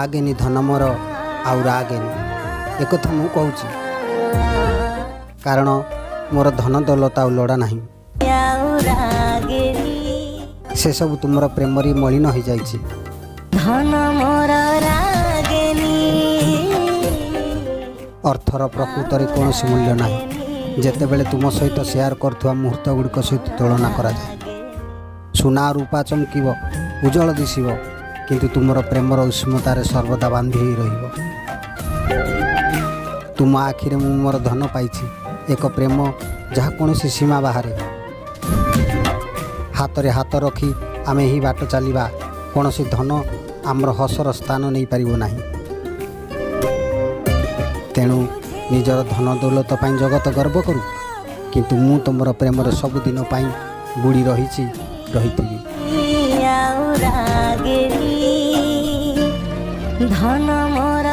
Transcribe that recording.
लागेनी धन मोर आउ रागेनी एक कथा मु कहूँ कारण मोर धन दौलत आउ लड़ा नहीं से सब तुमर प्रेमरी मलिन हो जाइछि धन मोर रागेनी अर्थर प्रकृत कौन मूल्य ना जेतेबेले तुम सहित शेयर करुवा मुहूर्त गुड़िक सहित तुलना करा जाए सुना रूपा चमकिब उज्जवल दिशिब किंतु तुमर प्रेमर उष्मतार सर्वदा बांधी रहिब तुम आखिरे मु मोर धन पाइछि एक प्रेम जहाँ कौन सीमा बाहर हाथ रे हाथ रखी आमे ही बाट चलिबा कौन धन आमर हसर स्थान नहीं पारिबो नाही तेणु निजर धन दौलत पाई जगत गर्व करू किंतु मु तुमर प्रेमर सबुदिन पाई बुड़ी रही धन मोर